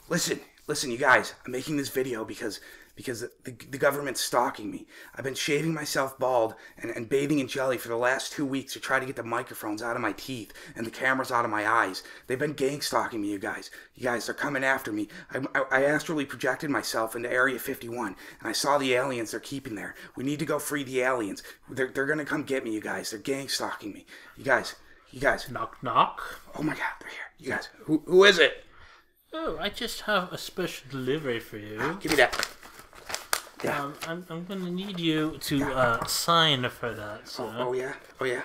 Listen, you guys. I'm making this video because the government's stalking me. I've been shaving myself bald and bathing in jelly for the last 2 weeks to try to get the microphones out of my teeth and the cameras out of my eyes. They've been gang stalking me, you guys. You guys, they're coming after me. I astrally projected myself into Area 51, and I saw the aliens they're keeping there. We need to go free the aliens. They're gonna come get me, you guys. They're gang stalking me. You guys. Knock, knock. Oh my God, they're here. You guys, who is it? Oh, I just have a special delivery for you. Give me that. Yeah. I'm going to need you to sign for that, sir. Oh yeah.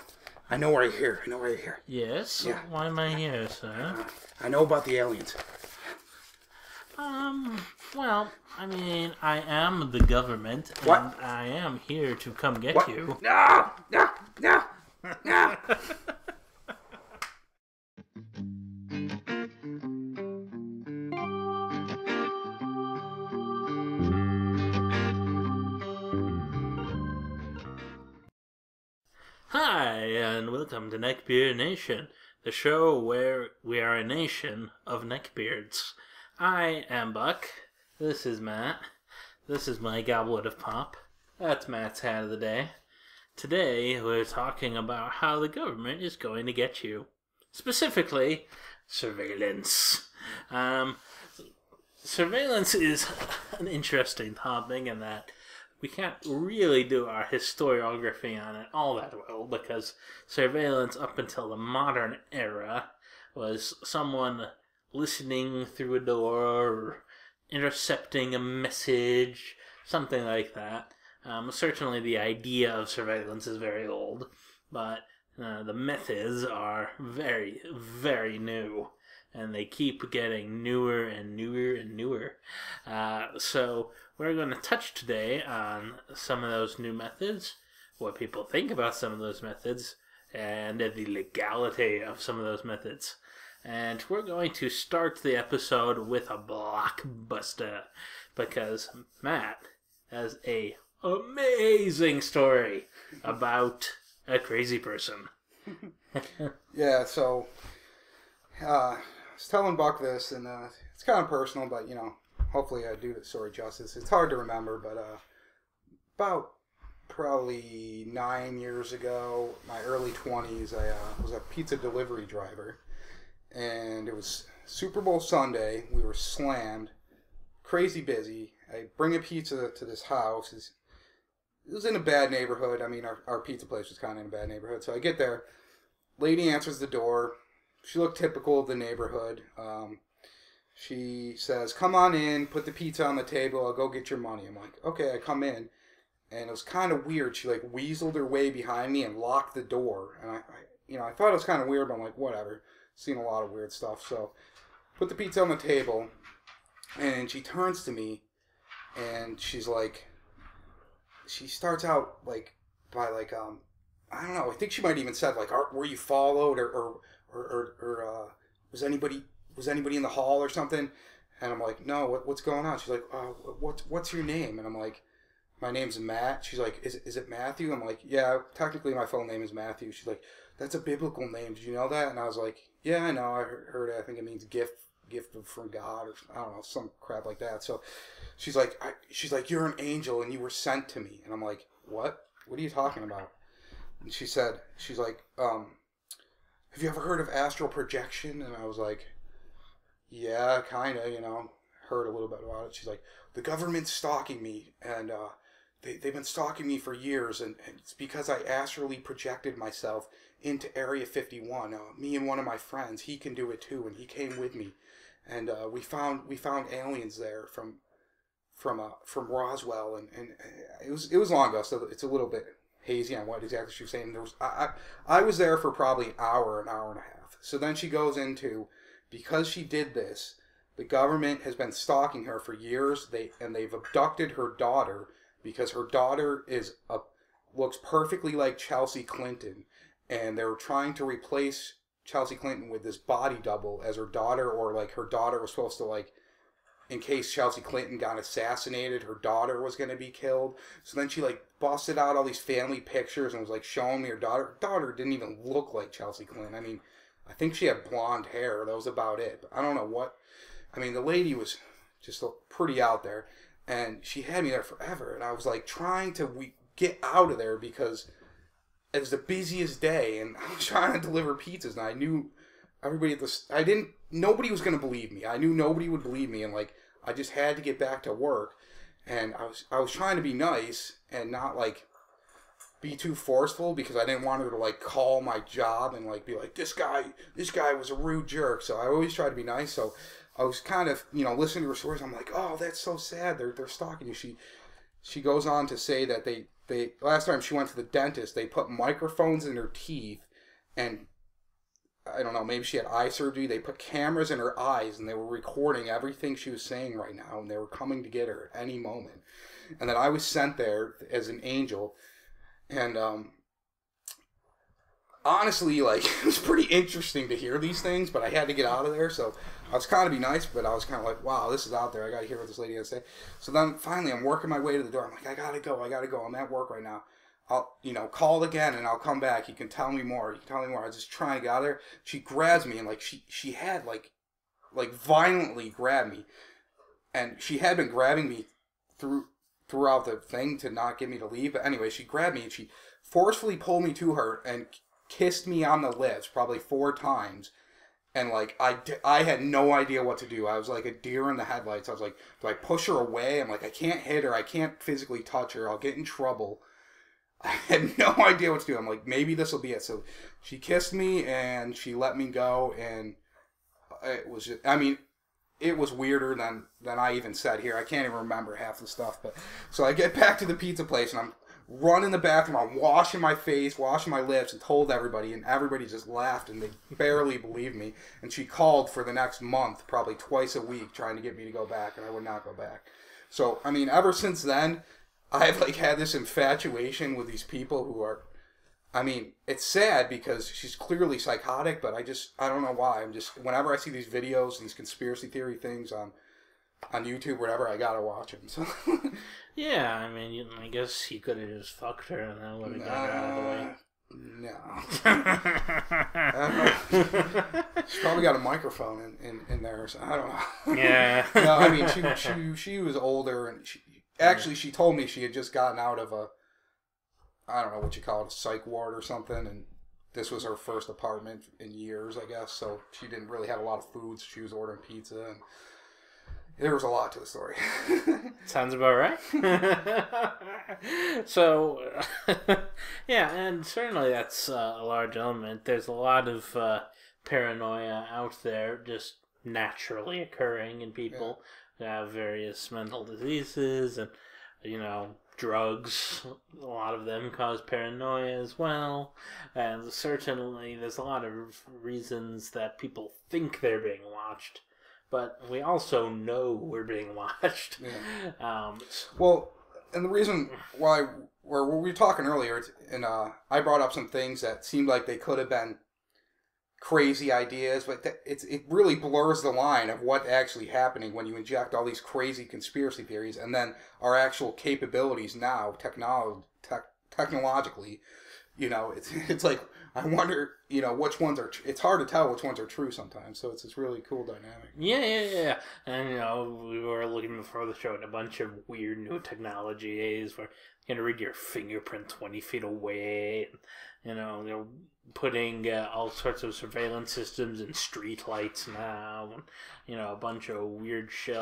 I know why you're here. Yes? Yeah. Why am I here, sir? I know about the aliens. Well, I mean, I am the government, and What? I am here to come get What? you. No! Hi, and welcome to Neckbeard Nation, the show where we are a nation of neckbeards. I am Buck. This is Matt. This is my goblet of pop. That's Matt's hat of the day. Today, we're talking about how the government is going to get you. Specifically, surveillance. Surveillance is an interesting topic in that we can't really do our historiography on it all that well, because surveillance up until the modern era was someone listening through a door or intercepting a message, something like that. Certainly the idea of surveillance is very old, but the methods are very, very new, and they keep getting newer and newer and newer. So we're going to touch today on some of those new methods, what people think about some of those methods, and the legality of some of those methods. And we're going to start the episode with a blockbuster, because Matt has a amazing story about a crazy person. Yeah, so I was telling Buck this, and it's kind of personal, but hopefully I do the story justice. It's hard to remember, but about probably 9 years ago, my early 20s, I was a pizza delivery driver, and it was Super Bowl Sunday. We were slammed, crazy busy. I bring a pizza to this house. It was in a bad neighborhood. I mean, our pizza place was kind of in a bad neighborhood. So I get there. Lady answers the door. She looked typical of the neighborhood. She says, "Come on in, put the pizza on the table, I'll go get your money." I'm like, okay, I come in. And it was kind of weird. She weaseled her way behind me and locked the door. And I thought it was kind of weird, but I'm like, whatever. Seen a lot of weird stuff. So put the pizza on the table. And she turns to me and she's like, she starts out by I don't know, I think she might even said were you followed or was anybody in the hall or something? And I'm like, no, what's going on? She's like, what's your name? And I'm like, my name's Matt. She's like, is it Matthew? I'm like, yeah, technically my full name is Matthew. She's like, that's a biblical name. Did you know that? And I was like, yeah, I know. I heard it. I think it means gift from God, or I don't know, some crap like that. So she's like, you're an angel and you were sent to me. And I'm like, what are you talking about? And she's like, have you ever heard of astral projection? And I was like, yeah, kind of, heard a little bit about it. She's like, the government's stalking me, and they've been stalking me for years, and it's because I astrally projected myself into Area 51. Me and one of my friends, he can do it too, and he came with me, and we found aliens there from Roswell, and it was long ago, so it's a little bit hazy on what exactly she was saying. I was there for probably an hour and a half. So then she goes into, because she did this, the government has been stalking her for years. They've abducted her daughter because her daughter looks perfectly like Chelsea Clinton, and they're trying to replace Chelsea Clinton with this body double as her daughter, or her daughter was supposed to in case Chelsea Clinton got assassinated, her daughter was going to be killed. So then she busted out all these family pictures and was showing me her daughter. Her daughter didn't even look like Chelsea Clinton. I mean, I think she had blonde hair. That was about it. But I don't know what. I mean, the lady was just pretty out there, and she had me there forever, and I was like trying to get out of there because it was the busiest day, and I was trying to deliver pizzas, and I knew everybody at this. Nobody was going to believe me. I knew nobody would believe me, and like I just had to get back to work, and I was trying to be nice and not like be too forceful because I didn't want her to like call my job and like be like this guy was a rude jerk. So I always try to be nice. So I was kind of listening to her stories. I'm like, oh, that's so sad. They're stalking you. She goes on to say that they last time she went to the dentist, they put microphones in her teeth, and I don't know, maybe she had eye surgery. They put cameras in her eyes, and they were recording everything she was saying right now, and they were coming to get her at any moment. And then I was sent there as an angel, and honestly, like, it was pretty interesting to hear these things, but I had to get out of there, so I was kind of be nice, but I was kind of like, wow, this is out there. I got to hear what this lady has to say. So then finally, I'm working my way to the door. I'm like, I got to go. I'm at work right now. I'll, call again and I'll come back. You can tell me more. I was just trying to get out of there. She grabs me and like she had like violently grabbed me, and she had been grabbing me throughout the thing to not get me to leave. But anyway, she grabbed me and she forcefully pulled me to her and kissed me on the lips probably 4 times. And like I had no idea what to do. I was like a deer in the headlights. I was like, do I push her away? I'm like, I can't hit her. I can't physically touch her. I'll get in trouble. I had no idea what to do. I'm like, maybe this will be it. So she kissed me and she let me go, and it was just, I mean, it was weirder than I even said here. I can't even remember half the stuff. But so I get back to the pizza place and I'm running the bathroom. I'm washing my face, washing my lips, and told everybody, and everybody just laughed and they barely believed me. And she called for the next month, probably twice a week, trying to get me to go back, and I would not go back. So I mean, ever since then, I've like had this infatuation with these people who are, I mean, it's sad because she's clearly psychotic, but I don't know why. I'm just, whenever I see these videos, these conspiracy theory things on YouTube, whatever, I gotta watch them. So. Yeah, I mean, I guess you could have just fucked her and that would have got her out of the way. No. She's probably got a microphone in there, so I don't know. Yeah. No, I mean, she was older, and she told me she had just gotten out of I don't know what you call it, a psych ward or something, and this was her first apartment in years, I guess, so she didn't really have a lot of food, so she was ordering pizza, and there was a lot to the story. Sounds about right. So, yeah, and certainly that's a large element. There's a lot of paranoia out there just naturally occurring in people who have various mental diseases and, drugs. A lot of them cause paranoia as well. And certainly there's a lot of reasons that people think they're being watched. But we also know we're being watched. Yeah. Well, and the reason why we were talking earlier, and I brought up some things that seemed like they could have been crazy ideas, but it really blurs the line of what actually happening when you inject all these crazy conspiracy theories, and then our actual capabilities now, technologically. It's like, I wonder, which ones are, it's hard to tell which ones are true sometimes, so it's this really cool dynamic. Yeah. And, we were looking before the show at a bunch of weird new technologies where you're going to read your fingerprint 20 feet away, and, they're putting all sorts of surveillance systems in street lights now, and, a bunch of weird shit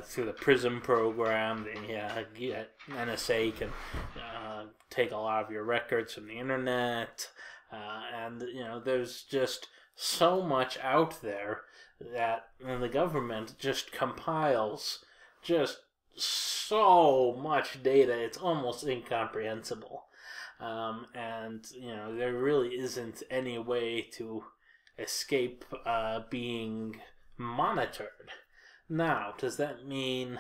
through the PRISM program. The NSA can take a lot of your records from the internet, and there's just so much out there that the government just compiles just so much data, it's almost incomprehensible. And there really isn't any way to escape being monitored. Now, does that mean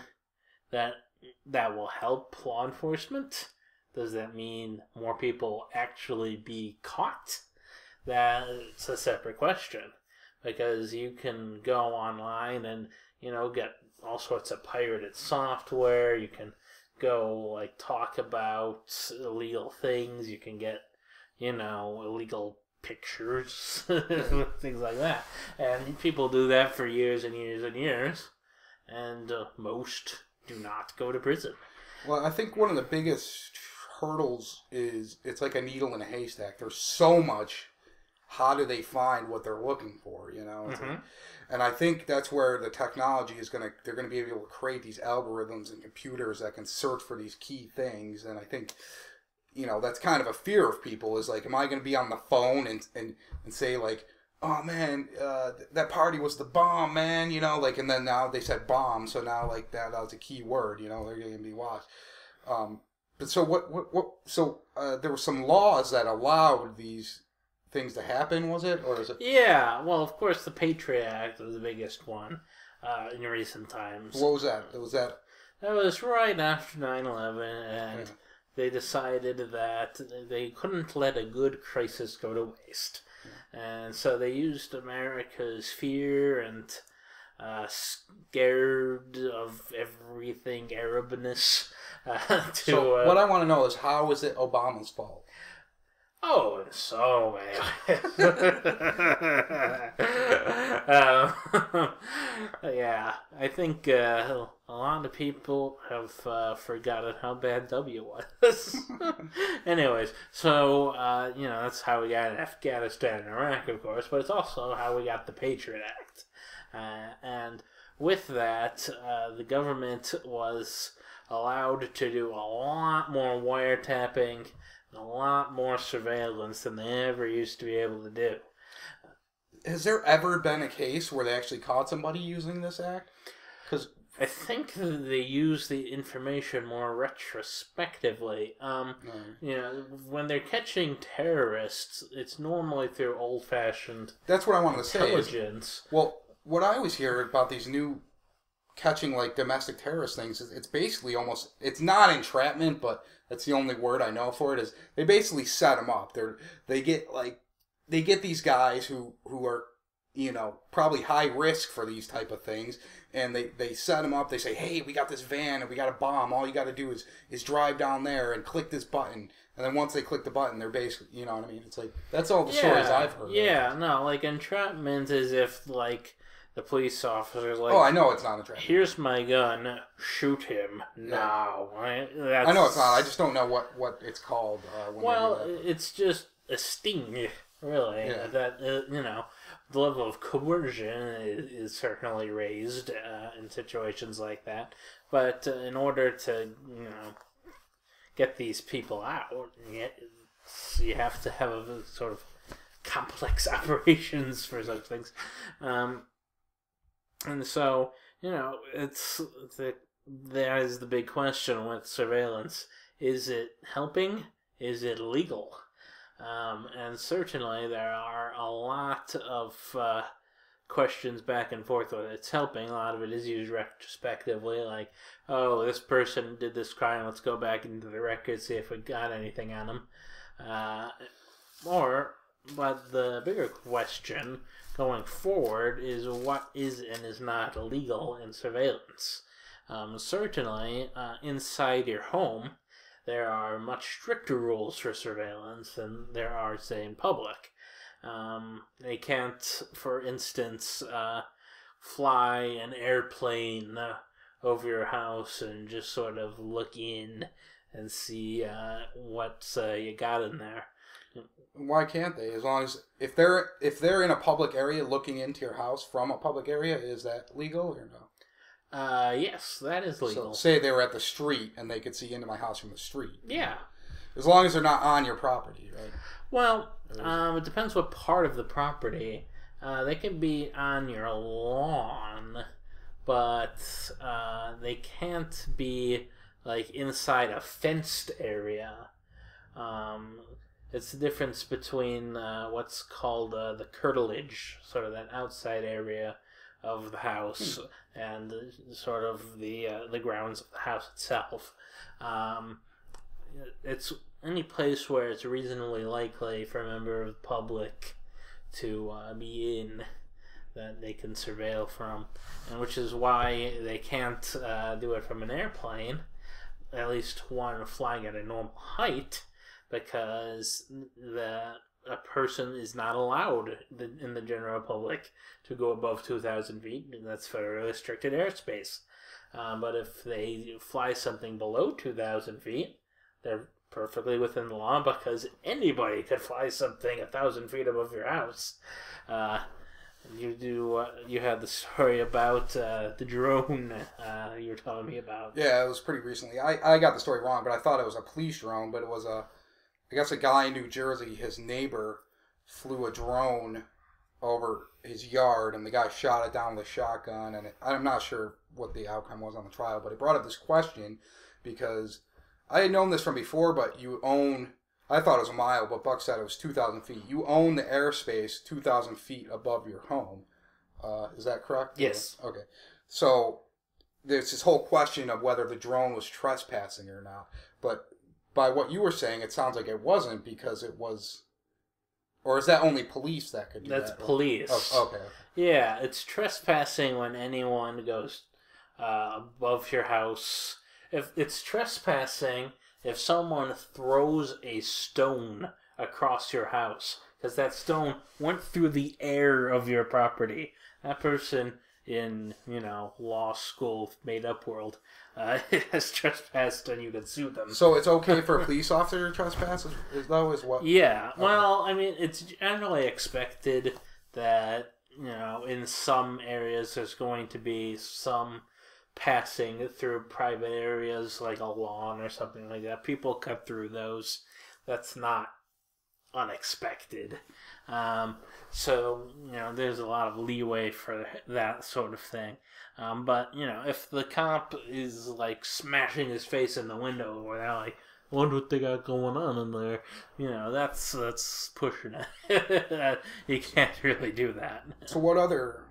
that will help law enforcement? Does that mean more people actually be caught? That's a separate question, because you can go online and get all sorts of pirated software. You can go talk about illegal things. You can get illegal pictures, things like that. And people do that for years and years and years, and most do not go to prison. Well, I think one of the biggest hurdles is it's like a needle in a haystack. There's so much. How do they find what they're looking for? You know, and I think that's where the technology is they're gonna be able to create these algorithms and computers that can search for these key things. And I think, you know, that's kind of a fear of people is like, am I gonna be on the phone and say like, oh man, that party was the bomb, man, you know, like, and then now they said bomb, so now like that was a key word, you know, they're gonna be watched. But so there were some laws that allowed these things to happen, was it? Or is it? Yeah, well, of course, the Patriot Act was the biggest one in recent times. What was that? That was right after 9/11, and they decided that they couldn't let a good crisis go to waste. And so they used America's fear and scared of everything Arabness to... So what I want to know is, how is it Obama's fault? Oh, in so many yeah, I think a lot of people have forgotten how bad W was. Anyways, so, you know, that's how we got Afghanistan and Iraq, of course, but it's also how we got the Patriot Act. And with that, the government was allowed to do a lot more wiretapping, a lot more surveillance than they ever used to be able to do. Has there ever been a case where they actually caught somebody using this act? Because I think they use the information more retrospectively. You know, when they're catching terrorists, it's normally through old-fashioned that's what I wanted to say. Intelligence. Well, what I always hear about these new catching like domestic terrorist things is it's basically almost, it's not entrapment, but that's the only word I know for it, is they basically set them up. They get these guys who are, you know, probably high risk for these type of things, and they set them up. They say, hey, we got this van and we got a bomb. All you got to do is drive down there and click this button. And then once they click the button, they're basically, you know what I mean? It's like, that's all the stories I've heard. Yeah, no, like entrapment is if like the police officer's like, oh, I know it's not entrapment. Here's my gun, shoot him now. Right? I know it's not. I just don't know what it's called. Well, it's just a sting, really. Yeah. That you know, the level of coercion is certainly raised in situations like that. But in order to, you know, get these people out, you have to have a sort of complex operations for such things. And so, you know, that is the big question with surveillance. Is it helping? Is it legal? And certainly there are a lot of questions back and forth whether it's helping. A lot of it is used retrospectively, like, oh, this person did this crime, let's go back into the records, see if we got anything on them. But the bigger question going forward is what is and is not illegal in surveillance. Certainly, inside your home, there are much stricter rules for surveillance than there are, say, in public. They can't, for instance, fly an airplane over your house and just sort of look in and see what you got in there. Why can't they? As long as if they're in a public area looking into your house from a public area, is that legal or no? Yes, that is legal. So say they were at the street and they could see into my house from the street. Yeah. As long as they're not on your property, right? Well, it depends what part of the property. They can be on your lawn, but they can't be like inside a fenced area. It's the difference between what's called the curtilage, sort of that outside area of the house, and sort of the grounds of the house itself. It's any place where it's reasonably likely for a member of the public to be in that they can surveil from, and which is why they can't do it from an airplane, at least one flying at a normal height, because the a person is not allowed in the general public to go above 2,000 feet, and that's federally restricted airspace. But if they fly something below 2,000 feet, they're perfectly within the law because anybody could fly something 1,000 feet above your house. You had the story about the drone you were telling me about. Yeah, it was pretty recently. I got the story wrong, but I thought it was a police drone, but it was I guess a guy in New Jersey, his neighbor flew a drone over his yard, and the guy shot it down with a shotgun, and I'm not sure what the outcome was on the trial, but it brought up this question because I had known this from before, but I thought it was a mile, but Buck said it was 2,000 feet. You own the airspace 2,000 feet above your home. Is that correct? Yes. Okay. So there's this whole question of whether the drone was trespassing or not. But by what you were saying, it sounds like it wasn't because it was... Or is that only police that could do that? That's police. Oh, okay. Yeah, it's trespassing when anyone goes above your house. If it's trespassing if someone throws a stone across your house, because that stone went through the air of your property. That person in, law school, made-up world, has trespassed and you can sue them. So it's okay for a police officer to trespass? Is what? Yeah. Okay. Well, I mean, it's generally expected that, in some areas there's going to be some passing through private areas like a lawn or something like that. People cut through those. That's not unexpected. So, there's a lot of leeway for that sort of thing. But, if the cop is like smashing his face in the window or they're like, wonder what they got going on in there, that's pushing it. You can't really do that. So what other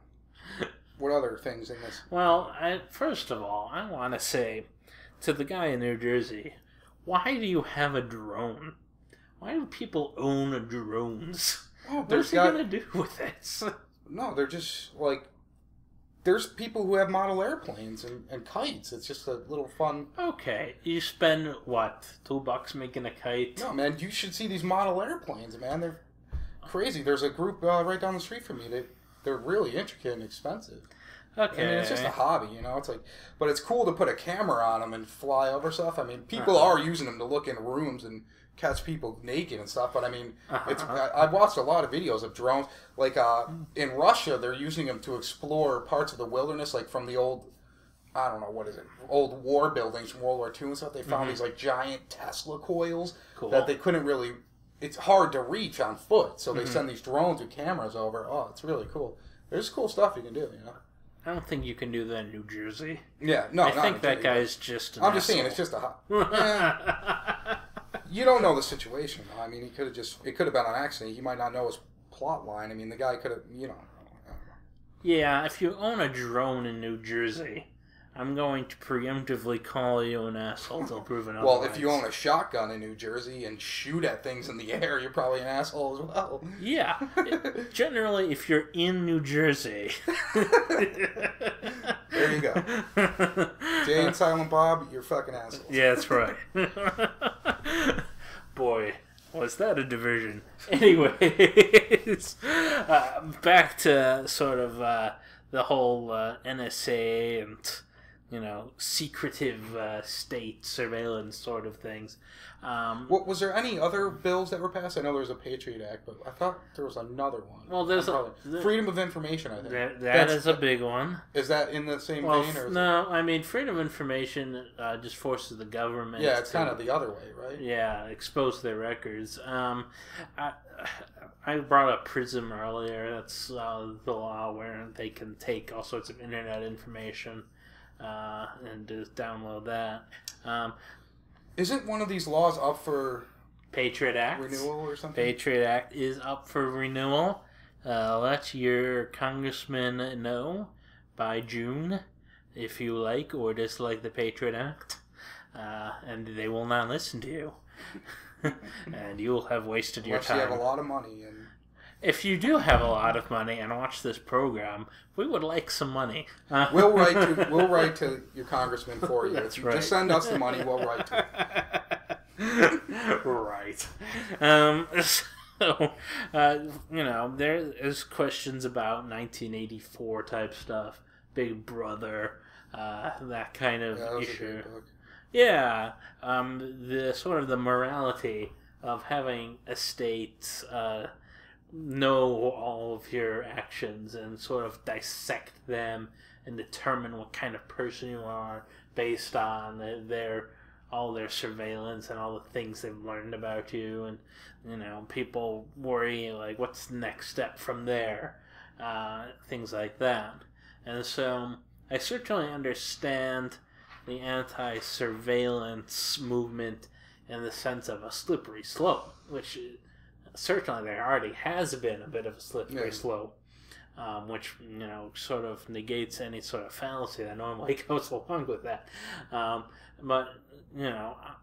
things in this? Well, first of all, I want to say to the guy in New Jersey, why do you have a drone? Why do people own drones? Oh, what is he going to do with it? No, they're just like... There's people who have model airplanes and kites. It's just a little fun... Okay, you spend, what, $2 making a kite? No, man, you should see these model airplanes, man. They're crazy. There's a group right down the street from me. They're really intricate and expensive. Okay. I mean, it's just a hobby, It's like... But it's cool to put a camera on them and fly over stuff. I mean, people are using them to look in rooms and catch people naked and stuff, but I mean, I've watched a lot of videos of drones. Like, in Russia, they're using them to explore parts of the wilderness, like from the old, I don't know, what is it, old war buildings from World War II and stuff. They found these, like, giant Tesla coils that they couldn't really, it's hard to reach on foot, so they send these drones with cameras over. Oh, it's really cool. There's cool stuff you can do, I don't think you can do that in New Jersey. Yeah, no, I think that guy's just an I'm just saying, it's just You don't know the situation, though. I mean, it could have been an accident. You might not know his plot line. I mean, the guy could have, I don't know. Yeah, if you own a drone in New Jersey, I'm going to preemptively call you an asshole till proven otherwise. Well, if you own a shotgun in New Jersey and shoot at things in the air, you're probably an asshole as well. Yeah. Generally, if you're in New Jersey... There you go. Jay and Silent Bob, you're fucking assholes. Yeah, that's right. Boy, was that a diversion. Anyways, back to sort of the whole NSA and, secretive state surveillance sort of things. Was there any other bills that were passed? I know there was a Patriot Act, but I thought there was another one. Well, there's Freedom of Information, I think. That is a big one. Is that in the same vein? Or no, I mean, freedom of information just forces the government it's kind of the other way, right? Yeah, expose their records. I brought up PRISM earlier. That's the law where they can take all sorts of internet information and just download that. Isn't one of these laws up for Patriot Act renewal or something? Patriot Act is up for renewal. Let your congressman know by June if you like or dislike the Patriot Act, and they will not listen to you, and you will have wasted your time. Unless you have a lot of money. And if you do have a lot of money and watch this program, we would like some money. We'll write to your congressman for you. That's right. Just send us the money. We'll write to you. Right. So, there's questions about 1984 type stuff, Big Brother, that kind of that was issue. a great book. Yeah, the sort of the morality of having a state know all of your actions and sort of dissect them and determine what kind of person you are based on all their surveillance and all the things they've learned about you. And people worry like, what's the next step from there, things like that. And so I certainly understand the anti-surveillance movement in the sense of a slippery slope, which certainly there already has been a bit of a slippery slope, which sort of negates any sort of fallacy that normally goes along with that. But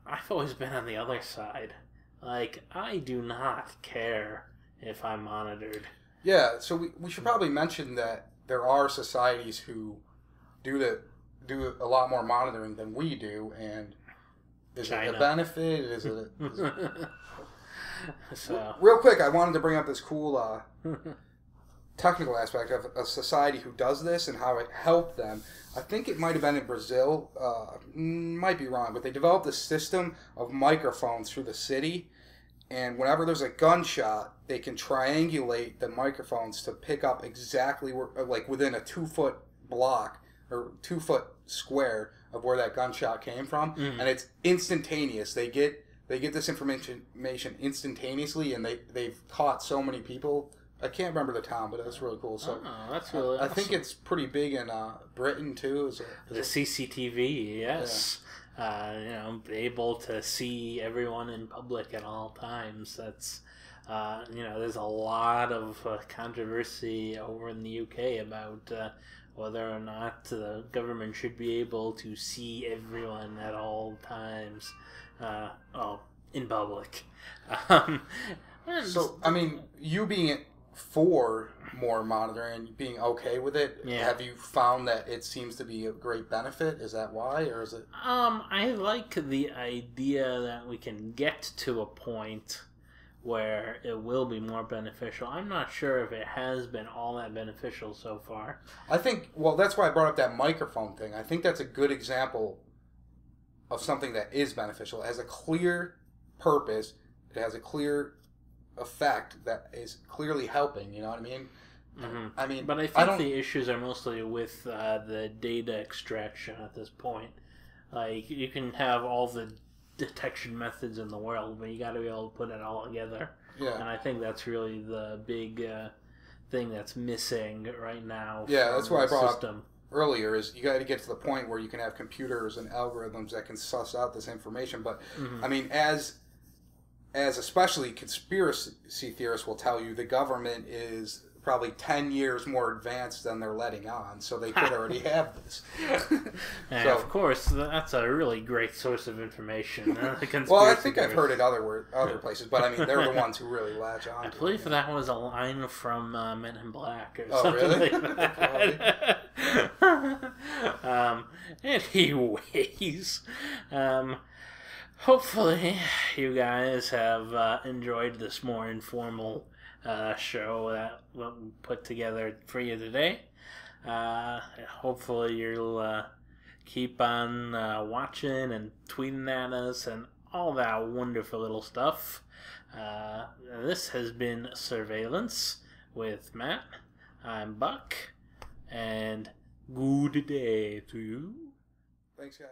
I've always been on the other side. Like, I do not care if I'm monitored. Yeah, so we should probably mention that there are societies who do a lot more monitoring than we do, and is China. it a benefit? Is it So. Real quick, I wanted to bring up this cool technical aspect of a society who does this and how it helped them. I think it might have been in Brazil, might be wrong, but they developed a system of microphones through the city, and whenever there's a gunshot, they can triangulate the microphones to pick up exactly where, like within a 2-foot block or 2-foot square of where that gunshot came from, and it's instantaneous. They get this information instantaneously, and they've taught so many people. I can't remember the town, but that's really cool. So that's really I awesome. think it's pretty big in Britain too. The CCTV, yes. Yeah. Able to see everyone in public at all times. That's there's a lot of controversy over in the UK about whether or not the government should be able to see everyone at all times. In public. So, I mean, you being for more monitoring and being okay with it, have you found that it seems to be a great benefit? Is that why, or is it? I like the idea that we can get to a point where it will be more beneficial. I'm not sure if it has been all that beneficial so far. I think, well, that's why I brought up that microphone thing. I think that's a good example of something that is beneficial. It has a clear purpose. It has a clear effect that is clearly helping. You know what I mean? Mm-hmm. I mean, but I think the issues are mostly with the data extraction at this point. Like, you can have all the detection methods in the world, but you got to be able to put it all together. Yeah. And I think that's really the big thing that's missing right now. Yeah, that's why I brought system. Up earlier is you got to get to the point where you can have computers and algorithms that can suss out this information. But I mean, as especially conspiracy theorists will tell you, the government is probably 10 years more advanced than they're letting on, so they could already have this. And of course, that's a really great source of information. Well, I think I've heard it other places, but I mean, they're the ones who really latch on. I believe that was a line from Men in Black or something really? Like that. Anyways, hopefully you guys have enjoyed this more informal show that we put together for you today. Hopefully you'll keep on watching and tweeting at us and all that wonderful little stuff. This has been Surveillance with Matt. I'm Buck, and good day to you. Thanks, guys.